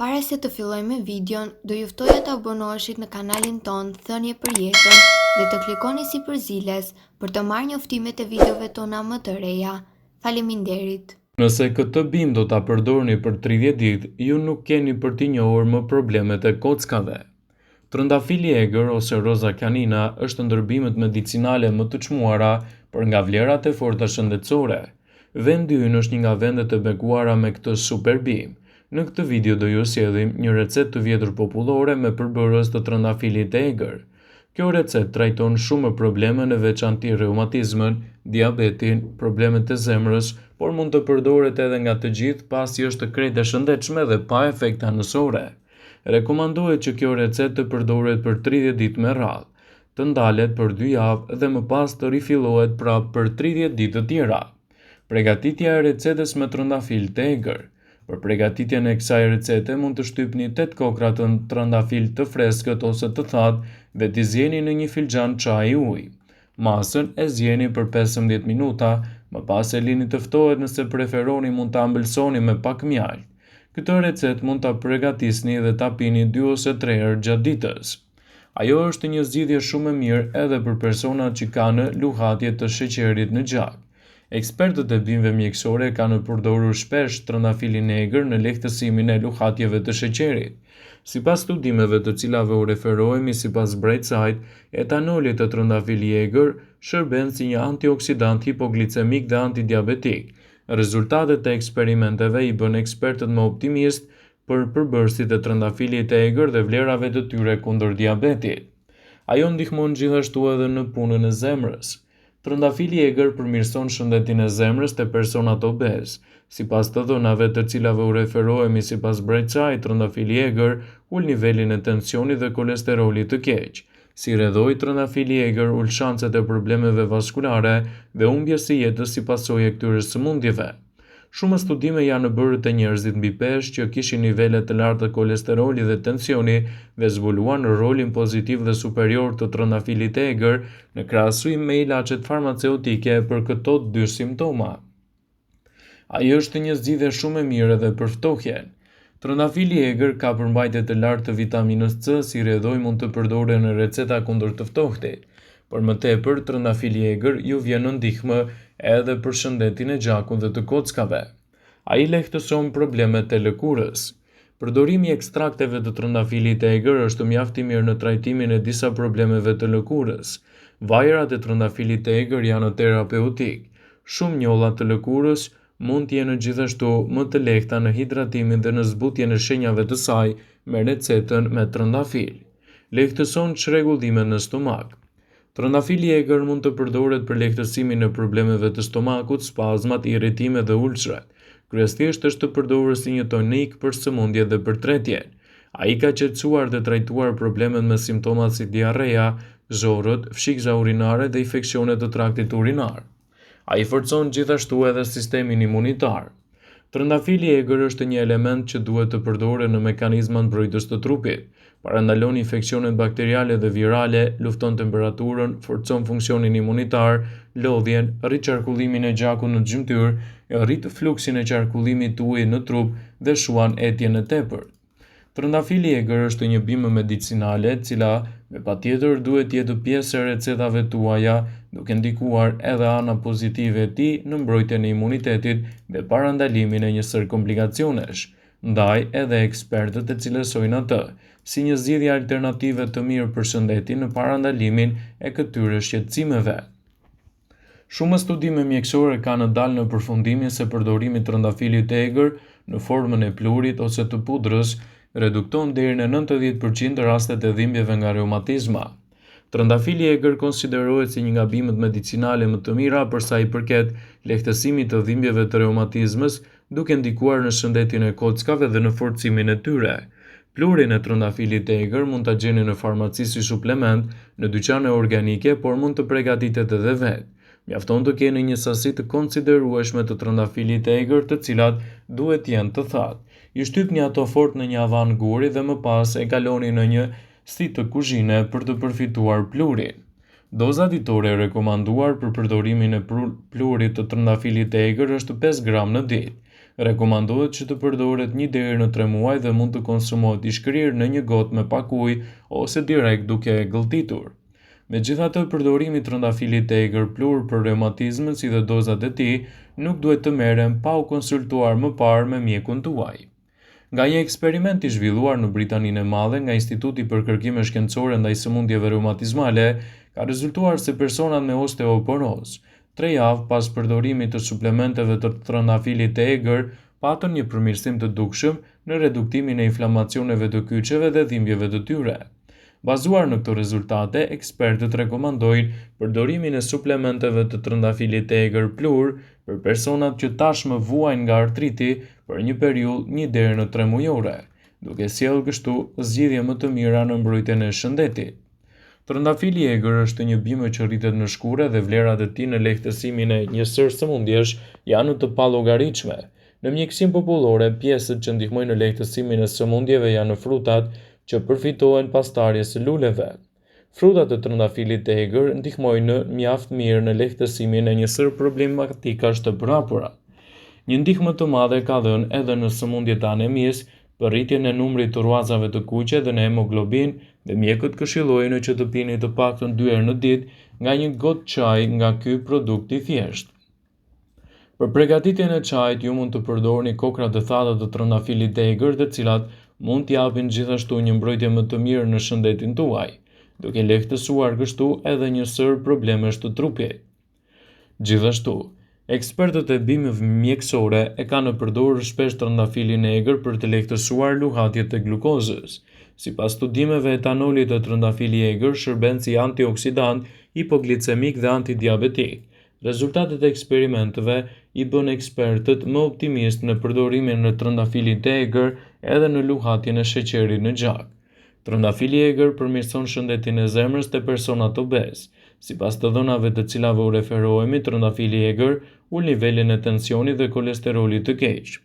Para se të fillojmë me videon, do ju ftoja të abonoheshit në kanalin ton Thënie për Jetën dhe të klikoni si përziles për të marrë njoftimet e videove tona më të reja. Faleminderit. Nëse këtë bim do ta përdorni për 30 ditë, ju nuk keni për t'i njohur më problemet e kockave. Trëndafili egër ose roza canina është ndër bimët medicinale më të çmuara për nga vlerat e forta shëndetësore. Vendi ynë është një nga vendet e bekuara me këtë super bim. Në këtë video do ju sjellim një recetë të vjetër popullore me përbërës të trëndafilit e egër. Kjo recetë trajton shumë probleme në veçanti reumatizmën, diabetin, problemet e zemrës, por mund të përdoret edhe nga të gjithë pasi është krejt e shëndetshme dhe pa efekte anësore. Rekomandohet që kjo recetë të përdoret për 30 ditë me radhë, të ndalet për 2 javë dhe më pas të rifillohet prapë për 30 ditë të tjera. Përgatitja e recetës me trëndafil të egër. Për përgatitjen e kësaj recete mund të shtypni 8 kokra të trëndafil të freskët ose të thatë dhe t'i zjeni në një filxhan çaji ujë. Masën e zjeni për 15 minuta, më pas e lini të ftohet nëse preferoni mund ta ëmbëlsoni me pak mjaltë. Këtë recetë mund ta përgatisni dhe ta pini 2 ose 3 herë gjatë ditës. Ajo është një zgjidhje shumë e mirë edhe për personat që kanë luhatje të sheqerit në gjak. Ekspertët e bimëve mjekësore kanë përdorur shpesh trëndafilin e egër në lehtësimin e luhatjeve të sheqerit. Sipas studimeve të cilave u referohemi sipas Brightside, etanoli të trëndafili i egër shërben si një antioksidant hipoglicemik dhe antidiabetik. Rezultatet e eksperimenteve i bën ekspertët më optimist për përbërësit e trëndafilit e egër dhe vlerave të tyre kundër diabetit. Ajo ndihmon gjithashtu edhe në punën e zemrës. Trëndafili i egër përmirëson shëndetin e zemrës të personat obez. Sipas të dhënave të cilave u referohemi sipas Brightside, trëndafili i egër ul nivelin e tensionit dhe kolesterolit të keq. Si rrjedhoi, trëndafili i egër ul shanset e problemeve vaskulare dhe humbjes së jetës si pasojë e këtyre sëmundjeve. Shumë studime janë bërë te njerëzit mbi peshë që kishin nivele të larta të kolesterolit dhe tensioni dhe zbuluan rolin pozitiv dhe superior të trëndafilit të egër në krahasim me ilaçet farmaceutike për këto 2 simptoma. Ai është një zgjidhje shumë e mirë edhe për ftohjen. Trëndafili i egër ka përmbajtje të lartë të vitaminës C, si rrjedhoi mund të përdoren në receta kundër të ftohtit. Por më tepër, trëndafili i egër ju vjen në ndihmë edhe për shëndetin e gjakut dhe të kockave. Ai lehtëson problemet e lëkurës. Përdorimi i ekstrakteve të trëndafilit të egër është mjaft i mirë në trajtimin e disa problemeve të lëkurës. Vajrat e trëndafilit të egër janë terapeutik. Shumë njolla të lëkurës mund të jenë gjithashtu më të lehta në hidratimin dhe në zbutjen e shenjave të saj me recetën me trëndafil. Lehtëson çrregullimet në stomak. Trëndafili i egër mund të përdoret për lehtësimin e problemeve të stomakut, spazmat, irritimet dhe ulçrat. Kryesisht është të përdorur si një tonik për sëmundje dhe për tretjen. Ai ka qetësuar dhe trajtuar problemet me simptoma si diarrea, zorrët, fshikza urinare dhe infeksionet të traktit urinar. Ai forcon gjithashtu edhe sistemin imunitar. Trëndafili i egër është një element që duhet të përdoret në mekanizmat mbrojtës të trupit. Parandalon infeksionet bakteriale dhe virale, lufton temperaturën, forcon funksionin imunitar, lodhjen, rrit qarkullimin e gjakut në gjymtyr, rrit fluksin e qarkullimit të ujit në trup dhe shuan etjen e tepërt. Trëndafili i egër është një bimë medicinale, e cila me patjetër duhet të jetë pjesë e recetave tuaja, duke ndikuar edhe ana pozitive e tij në mbrojtjen e imunitetit dhe parandalimin e një sër komplikacionesh. Ndaj edhe ekspertët e cilësojnë atë si një zgjidhje alternative të mirë për shëndetin në parandalimin e këtyre shqetësimeve. Shumë studime mjekësore kanë dalë në përfundimin se përdorimi i trëndafilit të egër në formën e pluhurit ose të pudrës redukton deri në 90% të rastet e dhimbjeve nga reumatizma. Trëndafili i egër konsiderohet si një nga bimët medicinale më të mira për sa i përket lehtësimit të dhimbjeve të reumatizmës, duke ndikuar në shëndetin e kockave dhe në forcimin e tyre. Pluhurin e trëndafilit të egër mund ta gjeni në farmaci si suplement, në dyqane organike, por mund të përgatitet edhe vetë. Mjafton të keni një sasi të konsiderueshme të trëndafilit të egër, të cilat duhet jenë të thatë. I shtypni ato fort në një avan guri dhe më pas e kaloni në një sti të kuzhine për të përfituar pluhurin. Doza ditore e rekomanduar për përdorimin e pluhurit të trëndafilit të egër është 5 gram në ditë. Rekomandohet që të përdoret 1 deri në 3 muaj dhe mund të konsumohet i shkrirë në një gotë me pak ujë ose direkt duke e gëlltitur. Megjithatë, përdorimi i trëndafilit të egër plur për reumatizmin si dhe dozat e tij nuk duhet të merren pa u konsultuar më parë me mjekun tuaj. Nga një eksperiment i zhvilluar në Britaninë e Madhe nga Instituti për Kërkime Shkencore ndaj Sëmundjeve Reumatizmale, ka rezultuar se personat me osteoporozë 3 javë pas përdorimit të suplementeve të trëndafilit të egër patën një përmirësim të dukshëm në reduktimin e inflamacioneve të kyçeve dhe dhimbjeve të tyre. Bazuar në këto rezultate, ekspertët rekomandojnë përdorimin e suplementeve të trëndafilit të egër plur për personat që tashmë vuajnë nga artriti për një periudhë 1 deri në 3 mujore, duke sjellë kështu zgjidhje më të mira në mbrojtjen e shëndetit. Trëndafili i egër është një bimë që rritet në shkure dhe vlerat e tij në lehtësimin e një sër sëmundjesh janë të pallogaritshme. Në mjekësinë popullore, pjesët që ndihmojnë në lehtësimin e sëmundjeve janë frutat që përfitohen pas tarjes së luleve. Frutat e trëndafilit të egër ndihmojnë mjaft mirë në lehtësimin e një sër problematikash të përhapura. Një ndihmë të madhe ka dhënë edhe në sëmundjet e anemisë, për rritjen e numrit të ruazave të kuqe dhe në hemoglobin, dhe mjekët këshillojnë që të pini të paktën 2 herë në ditë nga një gotë çaj nga ky produkt i thjeshtë. Për përgatitjen e çajit ju mund të përdorni kokra të thata të trëndafilit të egër, të cilat mund t'japin gjithashtu një mbrojtje më të mirë në shëndetin tuaj, duke lehtësuar kështu edhe një sër problemesh të trupit. Gjithashtu, ekspertët e bimëve mjekësore e kanë në përdorur shpesh trëndafilin e egër për të lehtësuar luhatjet e glukozës. Sipas studimeve, etanoli të trëndafili i egër shërben si antioksidant, hipoglicemik dhe antidiabetik. Rezultatet e eksperimenteve i bën ekspertët më optimist në përdorimin e trëndafilit të egër edhe në luhatjen e sheqerit në gjak. Trëndafili i egër përmirëson shëndetin e zemrës te personat obez. Sipas të dhënave të cilave u referohemi, trëndafili i egër ul nivelin e tensionit dhe kolesterolit të keq.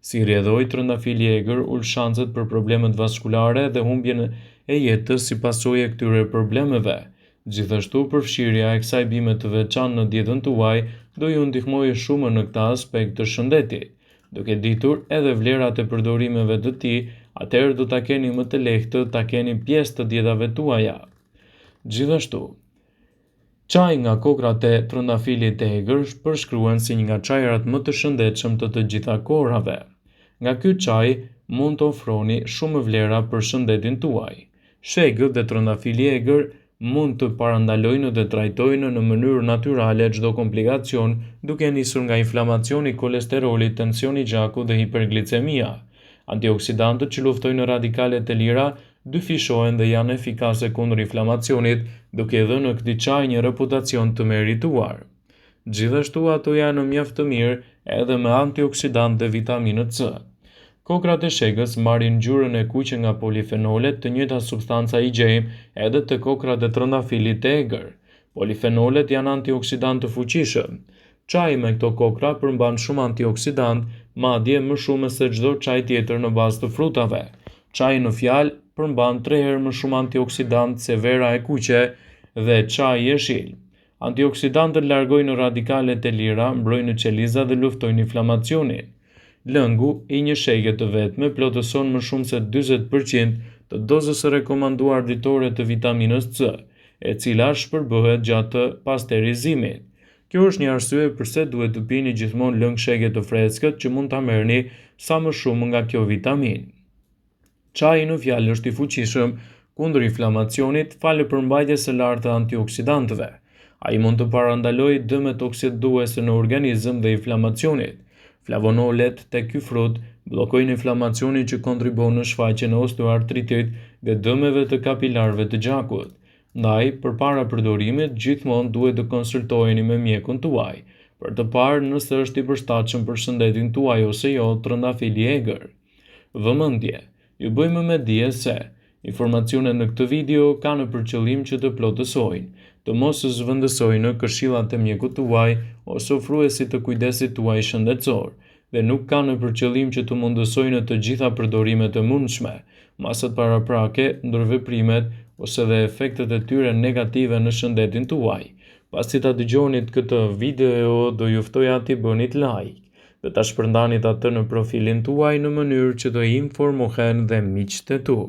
Si rrjedhoi, trëndafili i egër ul shanset për problemet vaskulare dhe humbjen e jetës si pasojë e këtyre problemeve. Gjithashtu, përfshirja e kësaj bime të veçantë në dietën tuaj do ju ndihmojë shumë në këtë aspekt të shëndetit. Duke ditur edhe vlerat e përdorimeve të tij, atëherë do ta keni më të lehtë ta keni pjesë të dietave tuaja. Gjithashtu, çaji nga kokrat e trëndafilit të egër përshkruhen si një nga çajrat më të shëndetshëm të gjitha kohrave. Nga ky çaj mund të ofroni shumë vlera për shëndetin tuaj. Shegët dhe trëndafili i egër mund të parandalojnë dhe trajtojnë në mënyrë natyrale çdo komplikacion, duke nisur nga inflamacioni i kolesterolit, tensioni i gjakut dhe hiperglicemia. Antioksidantët që luftojnë radikalet e lira dyfishohen dhe janë efikase kundër inflamacionit, duke dhënë këtij çaji një reputacion të merituar. Gjithashtu ato janë mjaft të mirë edhe me antioksidant dhe vitaminë C. Kokrat e shegës marrin ngjyrën e kuqe nga polifenolet, të njëjta substanca i gjejmë edhe te kokrat e trëndafilit të egër. Polifenolet janë antioksidant të fuqishëm. Çaji me këto kokra përmban shumë antioksidant, madje më shumë se çdo çaj tjetër në bazë të frutave. Çaji në fjalë përmban 3 herë më shumë antioksidant se vera e kuqe dhe çaji i jeshil. Antioksidantët largojnë radikalet e lira, mbrojnë qelizat dhe luftojnë inflamacionin. Lëngu i një shege të vetme plotëson më shumë se 40% të dozës së rekomanduar ditore të vitaminës C, e cila shpërbëhet gjatë pasterizimit. Kjo është një arsye pse duhet të pini gjithmonë lëng shege të freskët që mund ta merrni sa më shumë nga kjo vitaminë. Çaji në fjalë është i fuqishëm kundër inflamacionit falë përmbajtjes së lartë të antioksidantëve. Ai mund të parandalojë dëmet oksiduese në organizëm dhe inflamacionit. Flavonolet te ky frut bllokojnë inflamacionin që kontribuon në shfaqjen e osteoartritit dhe dëmeve të kapilarëve të gjakut. Ndaj, përpara përdorimit, gjithmonë duhet të konsultoheni me mjekun tuaj për të parë nëse është i përshtatshëm për shëndetin tuaj ose jo trëndafili i egër. Vëmendje, ju bëjmë me dije se informacionet në këtë video kanë për qëllim që të plotësojnë, të mos zhvendësojnë këshillat e mjekut tuaj ose ofruesit të kujdesit tuaj shëndetësor, dhe nuk kanë për qëllim që të mundësojnë të gjitha përdorimet e mundshme, masat paraprake, ndërveprimet ose dhe efektet e tyre negative në shëndetin tuaj. Pasi ta dëgjonit këtë video, do ju ftoja t'i bënit like. dhe ta shpërndanit atë në profilin tuaj në mënyrë që të informohen dhe miqtë e tu.